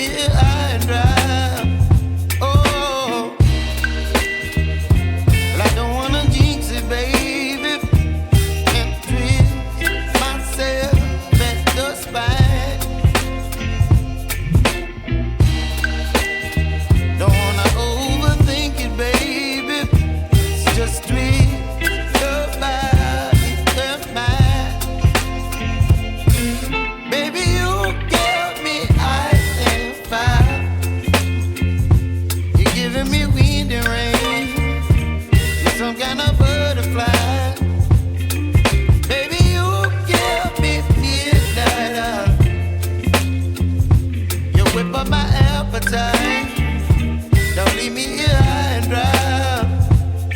here high and dry. Oh, well, I don't wanna jinx it, baby, and twist myself at the spine. Don't wanna overthink it, baby. It's just twist your body and mine. Baby, you give me ice and fire. You're giving me wind and rain. You're some kind of butterfly. Baby, you give me midnight. You whip up my appetite. Don't leave me here high and dry.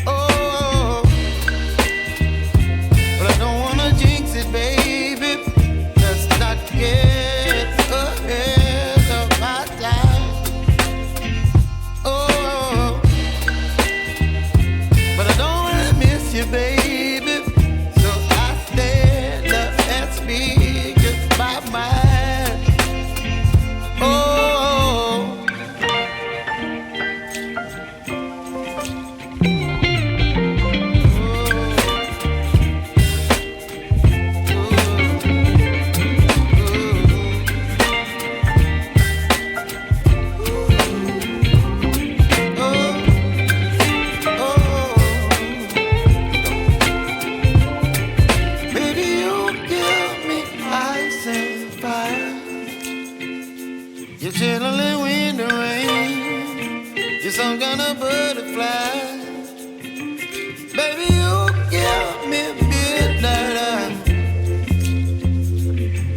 Oh, but I don't wanna jinx it, baby. Let's not get ahead of my time. Oh, but I don't wanna miss you, baby. So I stand up and speak just my mind. Oh. You're channeling wind and rain. You're some kind of butterfly. Baby, you give me midnight.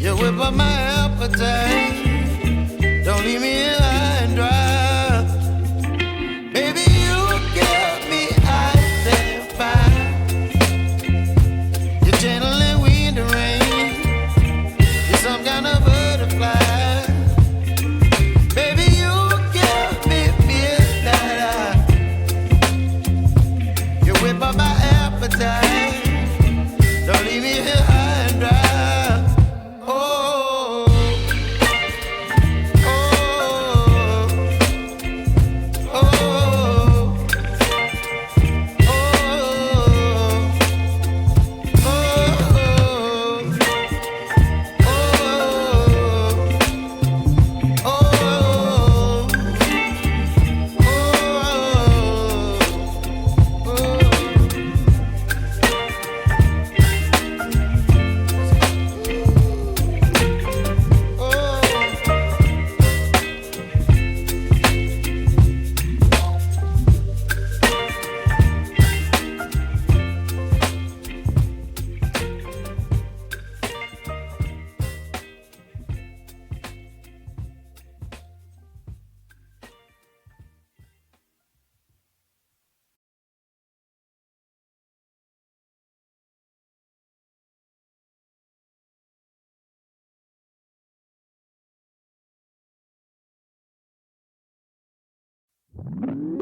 You whip up my appetite. Don't leave me here high and dry. Baby, you give me ice and fire. You're channeling wind and rain. You're some kind of butterfly. By my appetite, don't leave me here high and dry. Oh, oh, oh, oh,